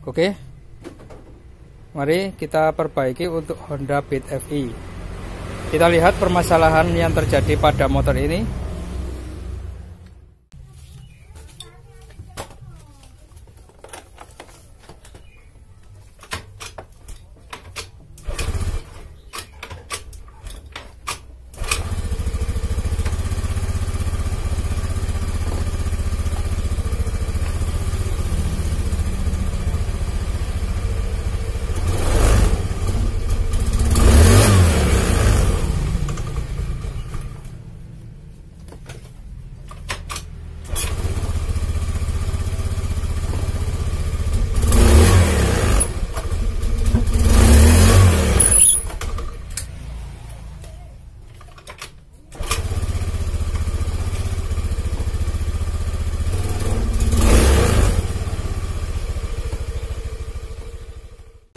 Oke, mari kita perbaiki untuk Honda Beat FI. Kita lihat permasalahan yang terjadi pada motor ini.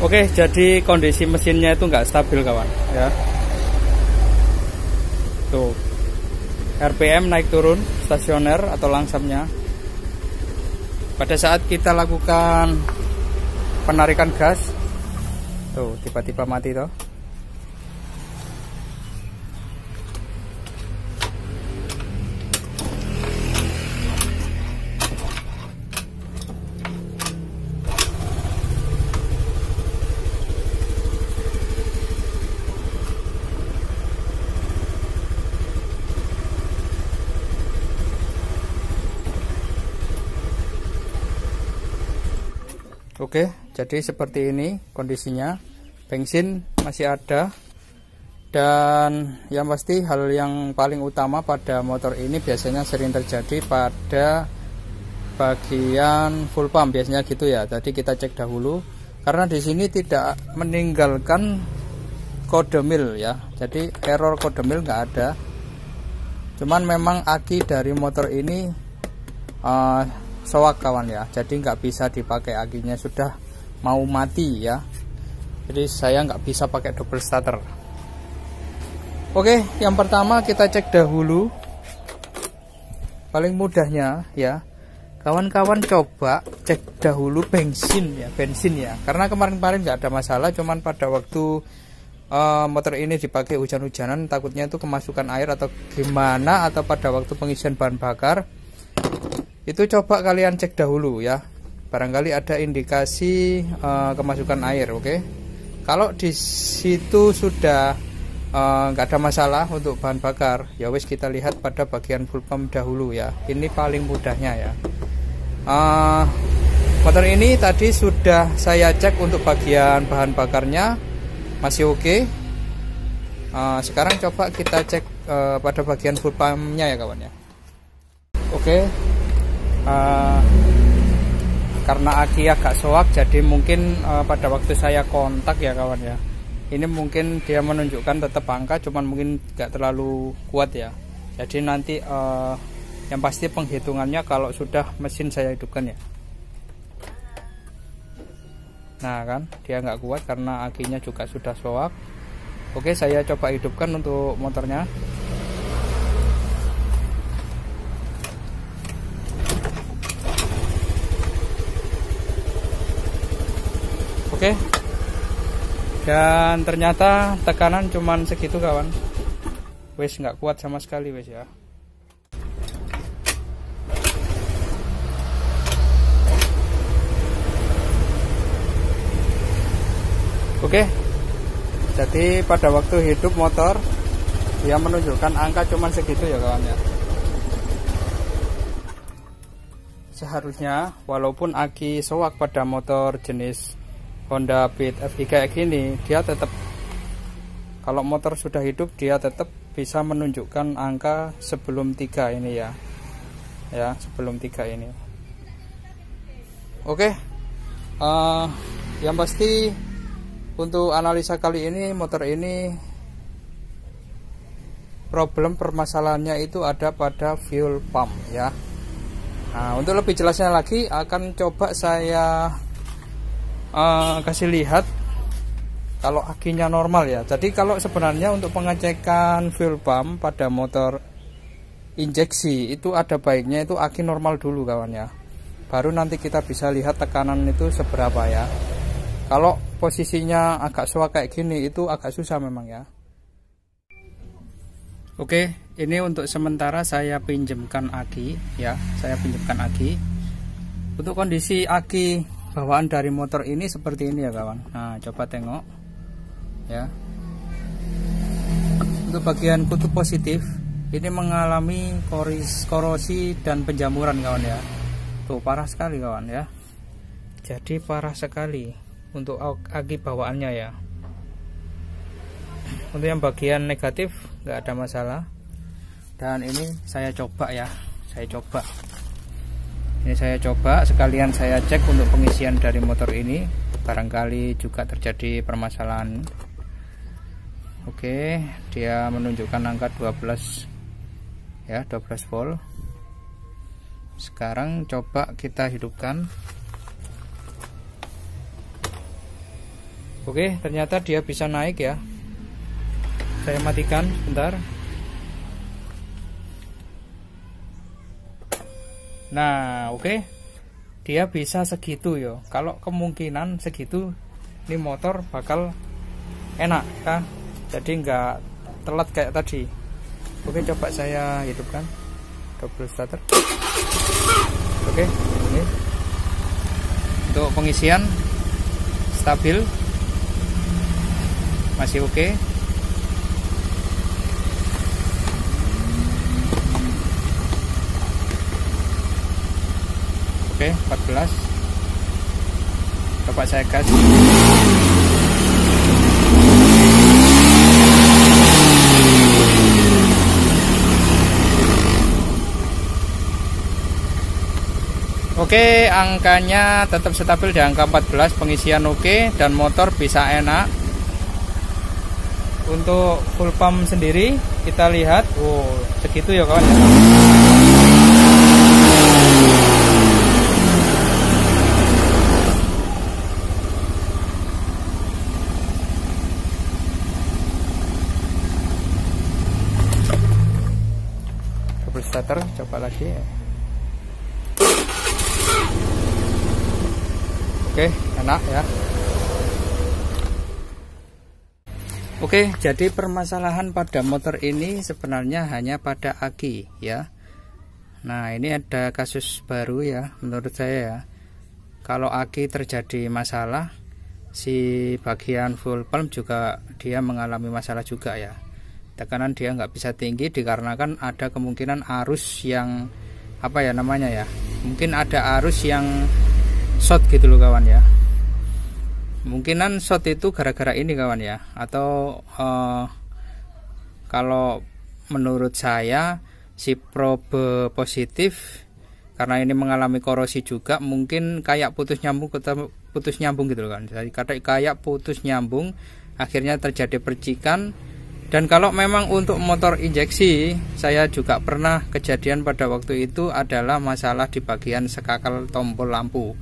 Oke, jadi kondisi mesinnya itu nggak stabil kawan ya. Tuh, RPM naik turun stasioner atau langsamnya. Pada saat kita lakukan penarikan gas, tuh tiba-tiba mati toh. Oke, jadi seperti ini kondisinya. Bensin masih ada. Dan yang pasti hal yang paling utama pada motor ini biasanya sering terjadi pada bagian full pump, biasanya gitu ya. Tadi kita cek dahulu karena di sini tidak meninggalkan kode mil ya. Jadi error kode mil nggak ada. Cuman memang aki dari motor ini soak kawan ya, jadi nggak bisa dipakai, akinya sudah mau mati ya. Jadi saya nggak bisa pakai double starter. Oke, yang pertama kita cek dahulu. Paling mudahnya ya, kawan-kawan coba cek dahulu bensin ya, karena kemarin-kemarin nggak ada masalah, cuman pada waktu motor ini dipakai hujan-hujanan takutnya itu kemasukan air atau gimana, atau pada waktu pengisian bahan bakar itu coba kalian cek dahulu ya, barangkali ada indikasi kemasukan air. Oke, kalau di situ sudah nggak ada masalah untuk bahan bakar, ya wes kita lihat pada bagian full pump dahulu ya. Ini paling mudahnya ya. Motor ini tadi sudah saya cek untuk bagian bahan bakarnya masih oke. Sekarang coba kita cek pada bagian full pumpnya ya kawan ya. Oke. Karena aki agak soak, jadi mungkin pada waktu saya kontak ya kawan ya, ini mungkin dia menunjukkan tetap angka, cuman mungkin gak terlalu kuat ya. Jadi nanti yang pasti penghitungannya kalau sudah mesin saya hidupkan ya. Nah kan dia nggak kuat karena akinya juga sudah soak. Oke, saya coba hidupkan untuk motornya. Oke, dan ternyata tekanan cuman segitu kawan, wes nggak kuat sama sekali wes ya. Oke, jadi pada waktu hidup motor dia menunjukkan angka cuman segitu ya kawan ya. Seharusnya walaupun aki soak pada motor jenis Honda Beat FI kayak gini, dia tetap, kalau motor sudah hidup dia tetap bisa menunjukkan angka sebelum 3 ini ya. Ya, sebelum 3 ini. Oke. Yang pasti untuk analisa kali ini, motor ini problem permasalahannya itu ada pada fuel pump ya. Nah, untuk lebih jelasnya lagi akan coba saya kasih lihat kalau akinya normal ya. Jadi kalau sebenarnya untuk pengecekan fuel pump pada motor injeksi itu ada baiknya itu aki normal dulu kawan ya, baru nanti kita bisa lihat tekanan itu seberapa ya. Kalau posisinya agak suak kayak gini itu agak susah memang ya. Oke, ini untuk sementara saya pinjamkan aki ya, saya pinjamkan aki. Untuk kondisi aki bawaan dari motor ini seperti ini ya kawan. Nah, coba tengok ya. Untuk bagian kutub positif ini mengalami korosi dan penjamuran kawan ya. Tuh parah sekali kawan ya. Jadi parah sekali untuk aki bawaannya ya. Untuk yang bagian negatif nggak ada masalah. Dan ini saya coba ya, Ini saya coba sekalian saya cek untuk pengisian dari motor ini, barangkali juga terjadi permasalahan. Oke, dia menunjukkan angka 12 ya, 12 volt. Sekarang coba kita hidupkan. Oke, ternyata dia bisa naik ya. Saya matikan sebentar. Nah, oke. Dia bisa segitu yo. Kalau kemungkinan segitu ini motor bakal enak kan? Jadi nggak telat kayak tadi. Oke, coba saya hidupkan double starter. Oke, ini untuk pengisian stabil, masih oke. Oke, 14. Coba saya gas. Oke, angkanya tetap stabil di angka 14, pengisian oke, dan motor bisa enak. Untuk full pump sendiri kita lihat, segitu ya kawan ya. Double starter, coba lagi ya. Oke, enak ya. Oke, jadi permasalahan pada motor ini sebenarnya hanya pada aki ya. Nah, ini ada kasus baru ya menurut saya ya. Kalau aki terjadi masalah, si bagian full pump juga dia mengalami masalah juga ya. Tekanan dia nggak bisa tinggi dikarenakan ada kemungkinan arus yang apa ya namanya ya. Mungkin ada arus yang short gitu loh kawan ya. Mungkinan short itu gara-gara ini kawan ya. Atau kalau menurut saya si probe positif karena ini mengalami korosi juga, mungkin kayak putus nyambung gitu loh kan. Jadi kayak putus nyambung, akhirnya terjadi percikan. Dan kalau memang untuk motor injeksi, saya juga pernah kejadian pada waktu itu adalah masalah di bagian sekakal tombol lampu.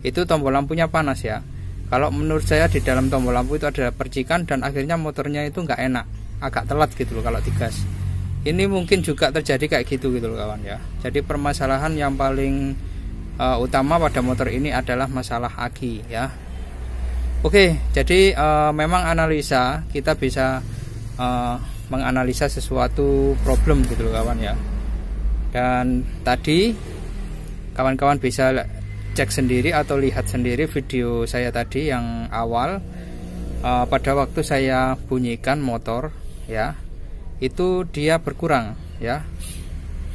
Itu tombol lampunya panas ya. Kalau menurut saya di dalam tombol lampu itu ada percikan dan akhirnya motornya itu nggak enak, agak telat gitu loh kalau digas. Ini mungkin juga terjadi kayak gitu loh kawan ya. Jadi permasalahan yang paling utama pada motor ini adalah masalah aki ya. Oke, jadi memang analisa kita bisa menganalisa sesuatu problem gitu loh kawan ya. Dan tadi kawan-kawan bisa cek sendiri atau lihat sendiri video saya tadi yang awal, pada waktu saya bunyikan motor ya, itu dia berkurang ya.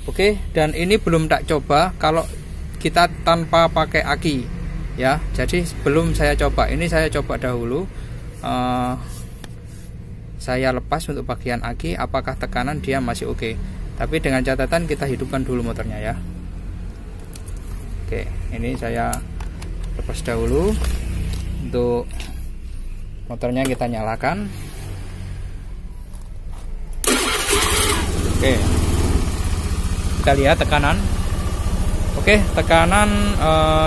Oke, dan ini belum tak coba kalau kita tanpa pakai aki ya. Jadi sebelum saya coba, ini saya coba dahulu, saya lepas untuk bagian aki, apakah tekanan dia masih oke. Tapi dengan catatan kita hidupkan dulu motornya ya. Oke, ini saya lepas dahulu. Untuk motornya kita nyalakan. Oke, kita lihat tekanan. Oke, tekanan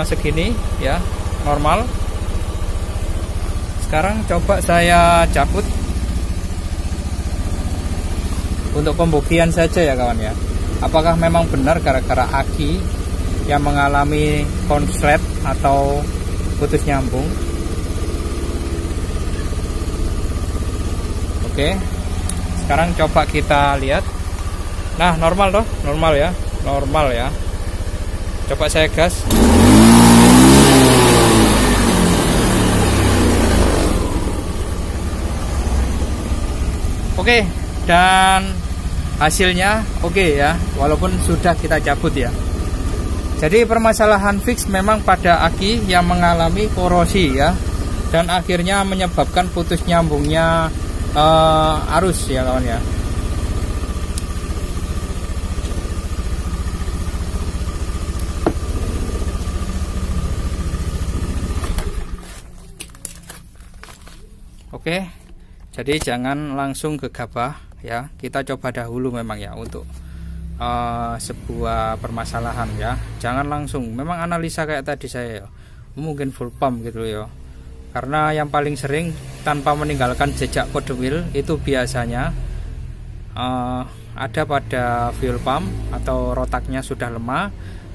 segini ya, normal. Sekarang coba saya cabut untuk pembuktian saja ya kawan ya. Apakah memang benar gara-gara aki yang mengalami konslet atau putus nyambung. Oke, sekarang coba kita lihat. Nah, normal toh, normal ya. Coba saya gas. Oke, dan hasilnya oke ya, walaupun sudah kita cabut ya. Jadi permasalahan fix memang pada aki yang mengalami korosi ya, dan akhirnya menyebabkan putus nyambungnya arus ya kawan ya. Oke, jadi jangan langsung gegabah ya, kita coba dahulu memang ya untuk sebuah permasalahan ya. Jangan langsung, memang analisa kayak tadi saya ya, mungkin full pump gitu ya. Karena yang paling sering tanpa meninggalkan jejak kode wheel itu biasanya ada pada fuel pump atau rotaknya sudah lemah.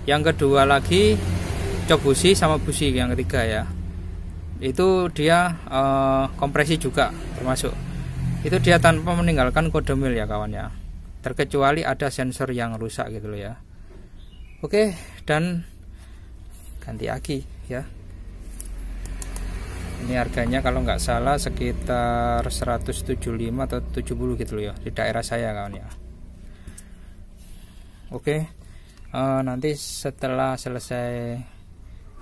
Yang kedua lagi cok busi sama busi yang ketiga ya. Itu dia kompresi juga termasuk. Itu dia tanpa meninggalkan kode wheel ya kawan ya. Terkecuali ada sensor yang rusak gitu loh ya. Oke, dan ganti aki ya. Ini harganya kalau nggak salah sekitar 175 atau 70 gitu loh ya, di daerah saya kawan ya. Oke, nanti setelah selesai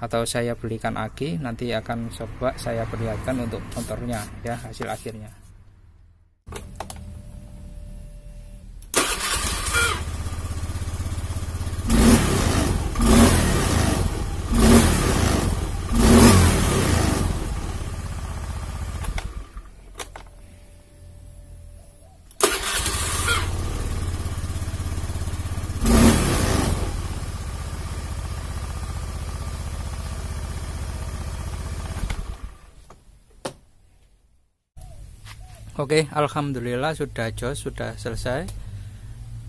atau saya belikan aki, nanti akan coba saya perlihatkan untuk motornya ya, hasil akhirnya. Oke, alhamdulillah sudah jos, sudah selesai.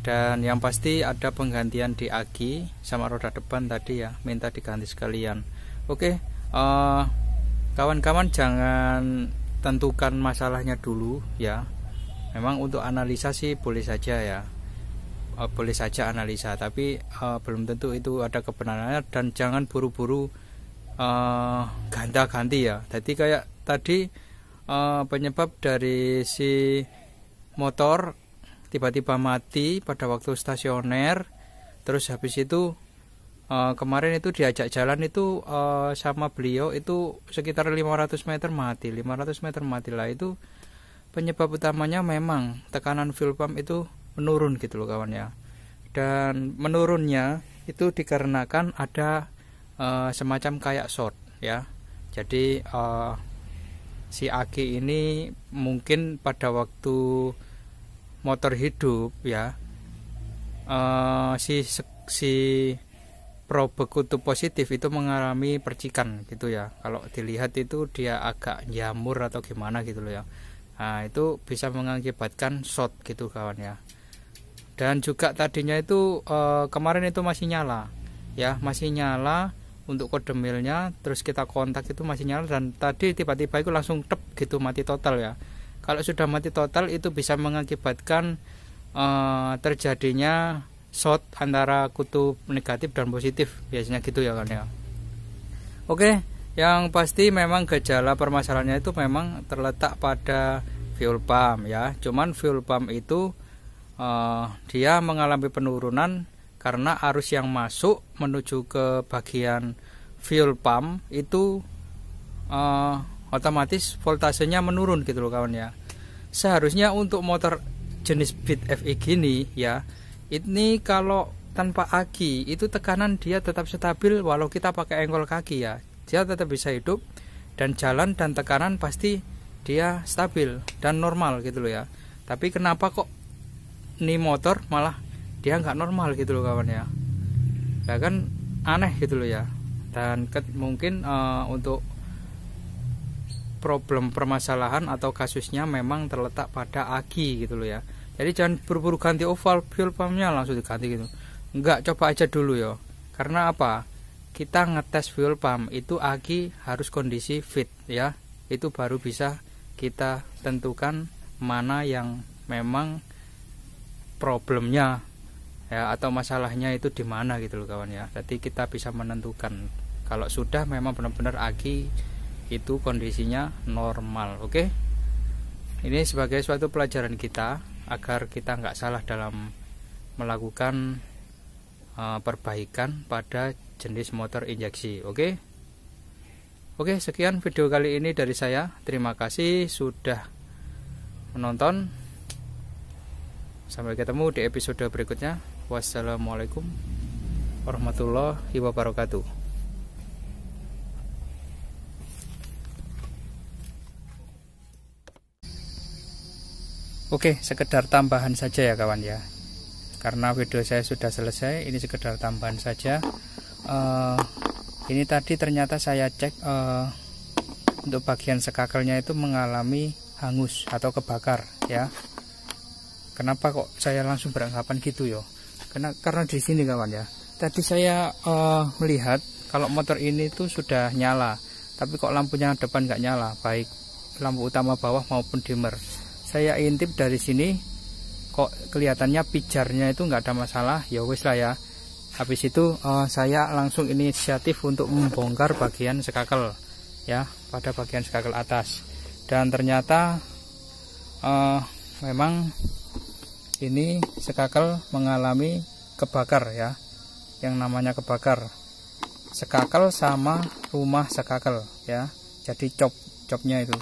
Dan yang pasti ada penggantian di aki sama roda depan tadi ya, minta diganti sekalian. Oke, kawan-kawan jangan tentukan masalahnya dulu ya. Memang untuk analisa sih boleh saja ya, boleh saja analisa, tapi belum tentu itu ada kebenarannya. Dan jangan buru-buru ganti ya. Jadi kayak tadi penyebab dari si motor tiba-tiba mati pada waktu stasioner. Terus habis itu kemarin itu diajak jalan itu sama beliau itu sekitar 500 meter mati. 500 meter mati lah, itu penyebab utamanya memang tekanan fuel pump itu menurun gitu loh kawan ya. Dan menurunnya itu dikarenakan ada semacam kayak short ya. Jadi si aki ini mungkin pada waktu motor hidup ya, si probe kutub positif itu mengalami percikan gitu ya. Kalau dilihat itu dia agak jamur atau gimana gitu loh ya. Nah, itu bisa mengakibatkan short gitu kawan ya. Dan juga tadinya itu kemarin itu masih nyala ya, masih nyala untuk kode milnya. Terus kita kontak itu masih nyala, dan tadi tiba-tiba itu langsung tep gitu mati total ya. Kalau sudah mati total itu bisa mengakibatkan terjadinya short antara kutub negatif dan positif, biasanya gitu ya kan ya. Oke, yang pasti memang gejala permasalahannya itu memang terletak pada fuel pump ya. Cuman fuel pump itu dia mengalami penurunan karena arus yang masuk menuju ke bagian fuel pump itu otomatis voltasenya menurun gitu loh kawan ya. Seharusnya untuk motor jenis Beat FE gini ya, ini kalau tanpa aki itu tekanan dia tetap stabil walau kita pakai engkol kaki ya. Dia tetap bisa hidup dan jalan, dan tekanan pasti dia stabil dan normal gitu loh ya. Tapi kenapa kok ini motor malah dia nggak normal gitu loh kawan ya. Ya kan aneh gitu loh ya. Dan mungkin untuk problem permasalahan atau kasusnya memang terletak pada aki gitu loh ya. Jadi jangan buru-buru ganti oval fuel pumpnya langsung diganti gitu. Enggak, coba aja dulu ya. Karena apa? Kita ngetes fuel pump itu aki harus kondisi fit ya. Itu baru bisa kita tentukan mana yang memang problemnya ya, atau masalahnya itu di mana gitu loh kawan ya. Jadi kita bisa menentukan kalau sudah memang benar-benar aki itu kondisinya normal. Oke, ini sebagai suatu pelajaran kita agar kita nggak salah dalam melakukan perbaikan pada jenis motor injeksi. Oke, sekian video kali ini dari saya. Terima kasih sudah menonton. Sampai ketemu di episode berikutnya. Wassalamualaikum warahmatullahi wabarakatuh. Oke, sekedar tambahan saja ya kawan ya. Karena video saya sudah selesai, ini sekedar tambahan saja. Ini tadi ternyata saya cek untuk bagian sekakelnya itu mengalami hangus atau kebakar ya. Kenapa kok saya langsung beranggapan gitu yo? Karena di sini kawan ya. Tadi saya melihat kalau motor ini tuh sudah nyala, tapi kok lampunya depan nggak nyala, baik lampu utama bawah maupun dimmer. Saya intip dari sini, kok kelihatannya pijarnya itu nggak ada masalah. Ya wis lah ya. Habis itu saya langsung inisiatif untuk membongkar bagian sekakel ya, pada bagian sekakel atas. Dan ternyata memang ini sekakel mengalami kebakar ya. Yang namanya kebakar sekakel sama rumah sekakel ya. Jadi copnya itu.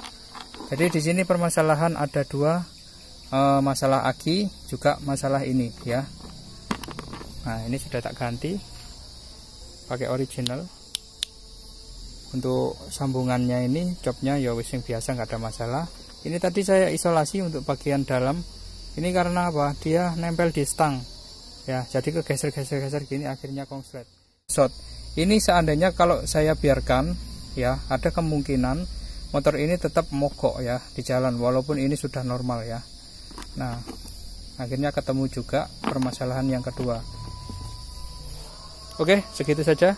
Jadi di sini permasalahan ada dua, masalah aki juga masalah ini ya. Nah, ini sudah tak ganti pakai original. Untuk sambungannya ini copnya ya wis biasa, nggak ada masalah. Ini tadi saya isolasi untuk bagian dalam. Ini karena apa? Dia nempel di stang ya, jadi kegeser-geser gini akhirnya konslet. Shot. Ini seandainya kalau saya biarkan ya, ada kemungkinan motor ini tetap mogok ya di jalan walaupun ini sudah normal ya. Nah, akhirnya ketemu juga permasalahan yang kedua. Oke, segitu saja.